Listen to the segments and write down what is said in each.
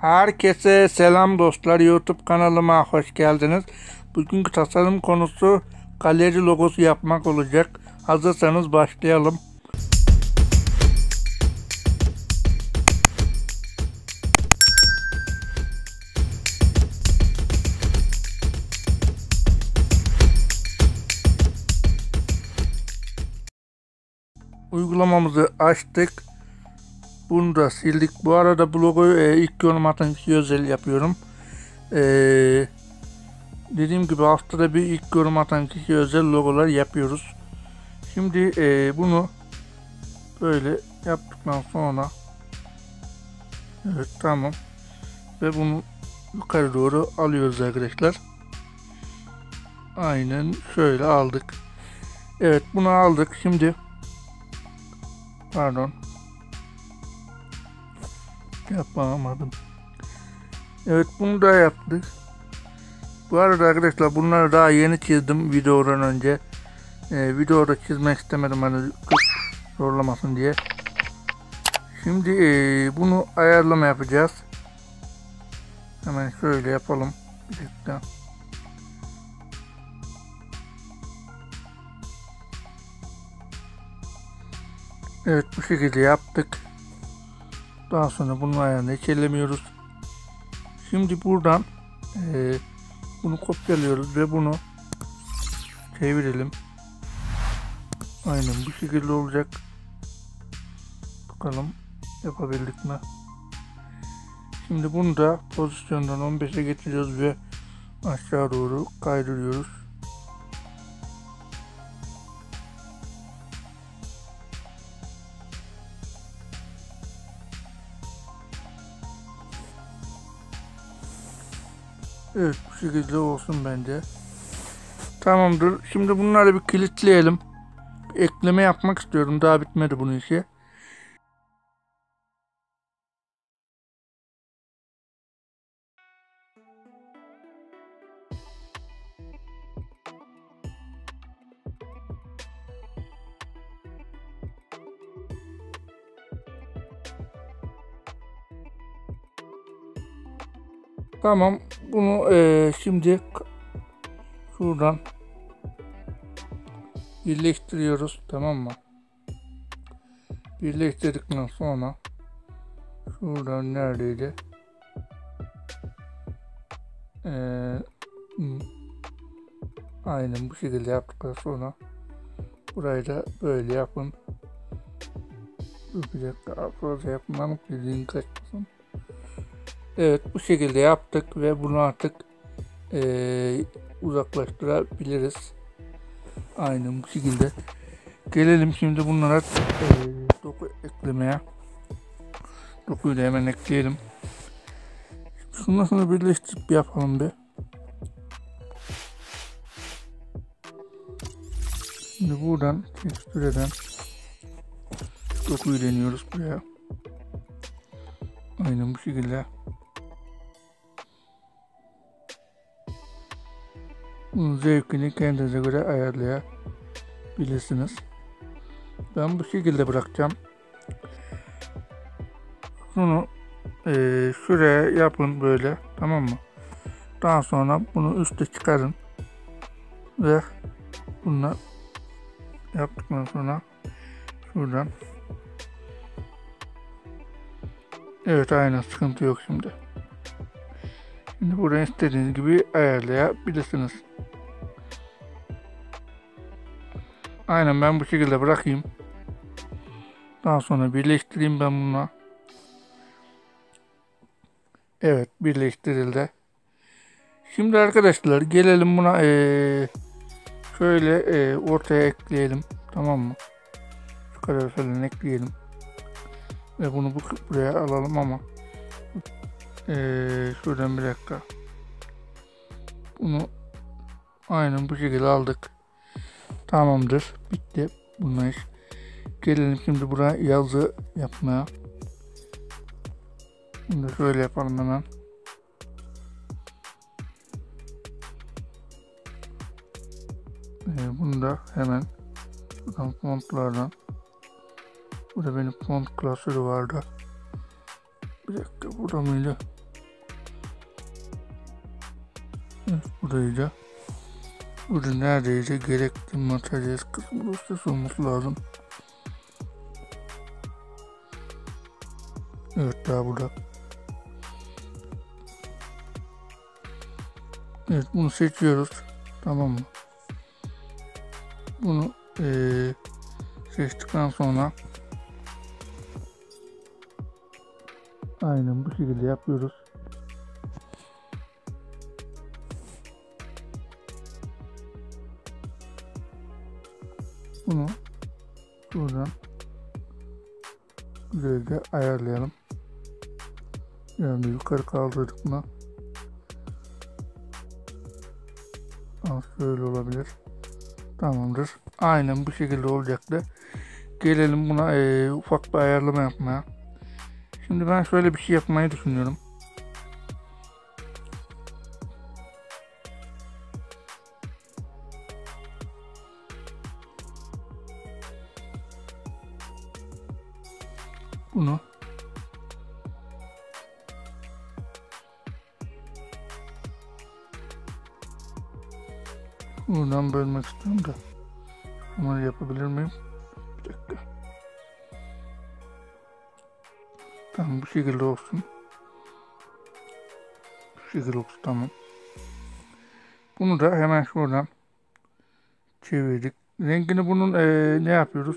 Herkese selam dostlar. YouTube kanalıma hoş geldiniz. Bugünkü tasarım konusu galeri logosu yapmak olacak. Hazırsanız başlayalım. Uygulamamızı açtık. Bunu da sildik. Bu arada bu logoyu ilk yorum atan kişiye özel yapıyorum. Dediğim gibi haftada bir ilk yorum atan kişiye özel logolar yapıyoruz. Şimdi bunu böyle yaptıktan sonra evet tamam ve bunu yukarı doğru alıyoruz arkadaşlar. Aynen şöyle aldık. Evet bunu aldık. Şimdi pardon yapamadım. Evet bunu da yaptık. Bu arada arkadaşlar bunları daha yeni çizdim videodan önce. Videoda çizmek istemedim hani zorlamasın diye. Şimdi bunu ayarlama yapacağız. Hemen şöyle yapalım. Bir dakika. Evet bu şekilde yaptık. Daha sonra bunun ayarını hiç ellemiyoruz. Şimdi buradan bunu kopyalıyoruz ve bunu çevirelim. Aynen bu şekilde olacak. Bakalım yapabildik mi? Şimdi bunu da pozisyondan 15'e getiriyoruz ve aşağı doğru kaydırıyoruz. Evet bu şekilde olsun bence. Tamamdır. Şimdi bunları bir kilitleyelim. Ekleme yapmak istiyorum. Daha bitmedi bunun işi. Tamam. Bunu şimdi şuradan birleştiriyoruz. Tamam mı? Birleştirdikten sonra şuradan neredeydi? Aynen bu şekilde yaptıktan sonra burayı da böyle yapın. Bir dakika fazla yapmam dediğin kaçmasın. Evet bu şekilde yaptık ve bunu artık uzaklaştırabiliriz. Aynen bu şekilde. Gelelim şimdi bunlara doku eklemeye. Dokuyu da hemen ekleyelim. Şundan sonra birleştirip yapalım bir. Şimdi buradan tekstüreden dokuyu deniyoruz buraya. Aynen bu şekilde. Bunun zevkini kendinize göre ayarlayabilirsiniz. Ben bu şekilde bırakacağım. Bunu şuraya yapın böyle, tamam mı? Daha sonra bunu üste çıkarın ve bununla yaptıktan sonra şuradan evet aynen sıkıntı yok şimdi. Şimdi buradan istediğiniz gibi ayarlayabilirsiniz. Aynen ben bu şekilde bırakayım. Daha sonra birleştireyim ben bununla. Evet birleştirildi. Şimdi arkadaşlar gelelim buna şöyle ortaya ekleyelim. Tamam mı? Şu kadar falan ekleyelim. Ve bunu buraya alalım ama şuradan bir dakika. Bunu aynen bu şekilde aldık. Tamamdır. Bitti. Bununla iş. Gelelim şimdi buraya yazı yapmaya. Şimdi şöyle yapalım hemen. Bunu da hemen buradan fontlardan. Burada benim font klasörü vardı. Bir dakika burada mıydı? Burayı da. Burada neredeyse gerekli materyal kısmı dosyası olması lazım. Evet, daha burada. Evet, bunu seçiyoruz. Tamam mı? Bunu seçtikten sonra aynen bu şekilde yapıyoruz. Bunu buradan güzelce ayarlayalım. Yani yukarı kaldırdık mı? Şöyle olabilir. Tamamdır. Aynen bu şekilde olacaktı. Gelelim buna ufak bir ayarlama yapmaya. Şimdi ben şöyle bir şey yapmayı düşünüyorum. Bunu buradan bölmek istiyorum da bunu yapabilir miyim? Bir dakika. Tamam, bu şekilde olsun. Bu şekilde olsun, tamam. Bunu da hemen şuradan çevirdik. Rengini bunun ne yapıyoruz?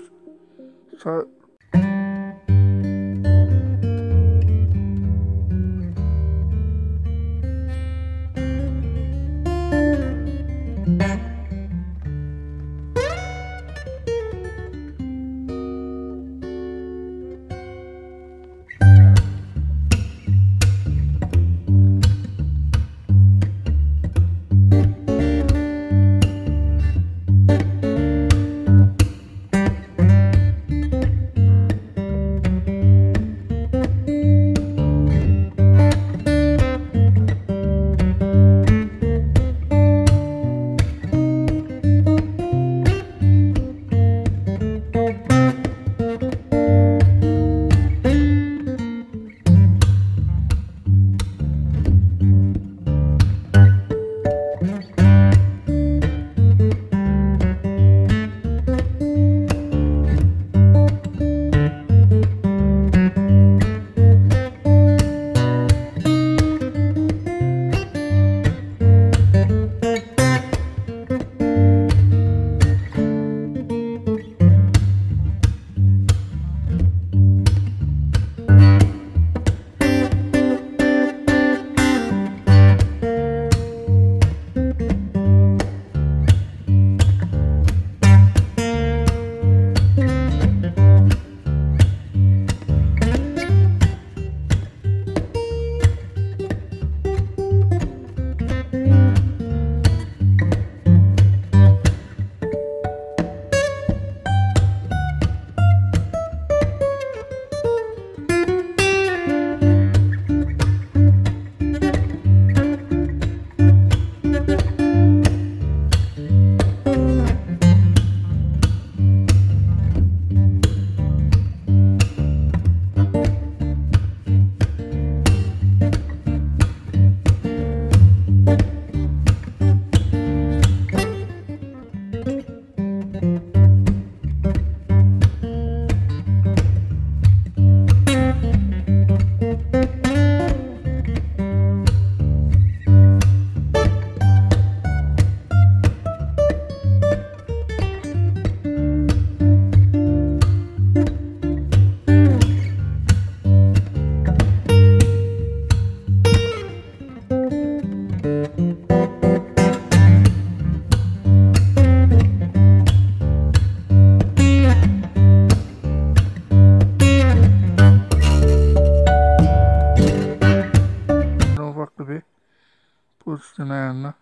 pozisyon ayarına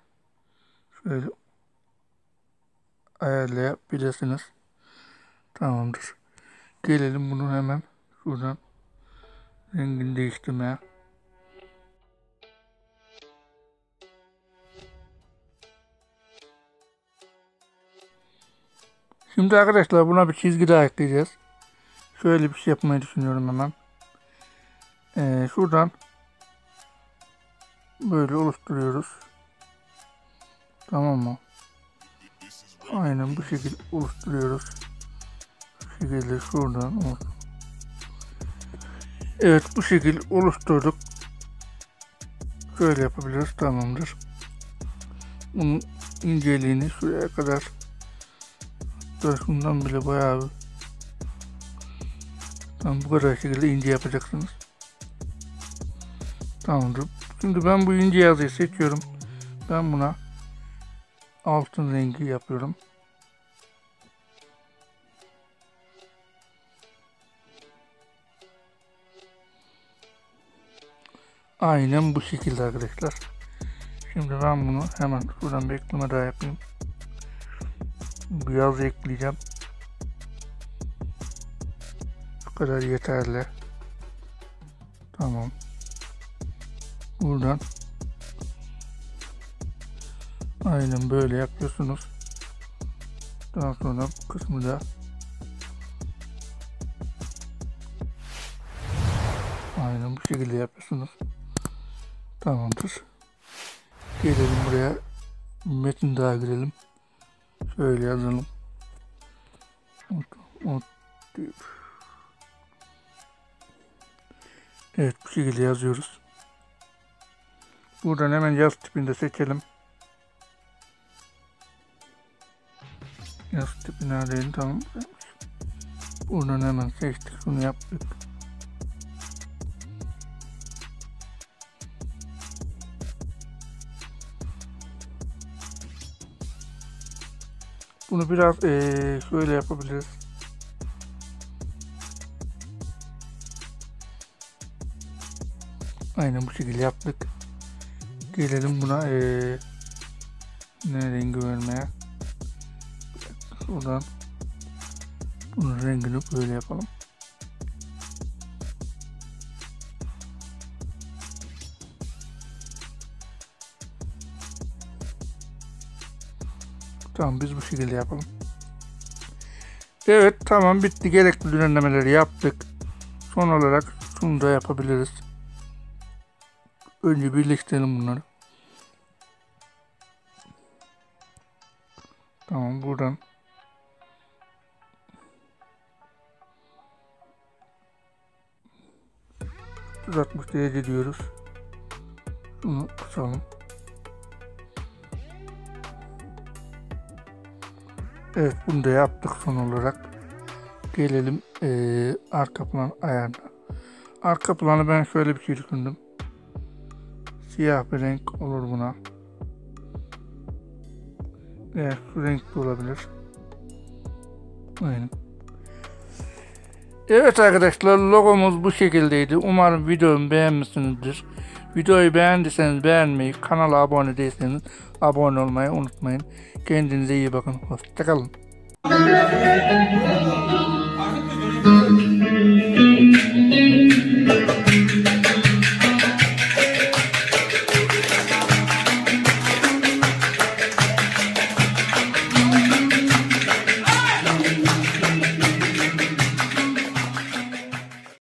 şöyle ayarlayabilirsiniz. Tamamdır. Gelelim bunu hemen şuradan rengini değiştirmeye. Şimdi arkadaşlar buna bir çizgi daha ekleyeceğiz. Şöyle bir şey yapmayı düşünüyorum hemen. Şuradan böyle oluşturuyoruz. Tamam mı? Aynen bu şekilde oluşturuyoruz. Bu şekilde şuradan olsun. Evet, bu şekilde oluşturduk. Şöyle yapabiliriz, tamamdır. Bunun inceliğini şuraya kadar, şundan bile bayağı bir, tam bu kadar şekilde ince yapacaksınız. Tamamdır. Şimdi ben bu ince yazıyı seçiyorum. Ben buna altın rengi yapıyorum. Aynen bu şekilde arkadaşlar. Şimdi ben bunu hemen şuradan bir ekleme daha yapayım. Bu yazı ekleyeceğim. Bu kadar yeterli. Tamam. Buradan aynen böyle yapıyorsunuz. Daha sonra bu kısmı da aynen bu şekilde yapıyorsunuz. Tamamdır. Gelelim buraya. Metin daha girelim. Şöyle yazalım. Evet, bu şekilde yazıyoruz. Buradan hemen yaz tipini de seçelim. Yaz tipi neredeydi? Tamam. Buradan hemen seçtik. Şunu yaptık. Bunu biraz şöyle yapabiliriz. Aynen bu şekilde yaptık. Gelelim buna ne rengi vermeye. Şuradan bunun rengini böyle yapalım. Tamam, biz bu şekilde yapalım. Evet, tamam, bitti. Gerekli düzenlemeleri yaptık. Son olarak şunu da yapabiliriz. Önce birleştirelim bunları. Tamam, buradan %60 derece diyoruz. Şunu kısalım. Evet, bunu da yaptık son olarak. Gelelim arka plan ayarına. Arka planı ben şöyle bir şey düşündüm. Siyah bir renk olur buna. Veya şu renk de olabilir. Aynen. Evet arkadaşlar, logomuz bu şekildeydi. Umarım videomu beğenmişsinizdir. Videoyu beğendiyseniz beğenmeyi, kanala abone değilseniz abone olmayı unutmayın. Kendinize iyi bakın. Hoşçakalın.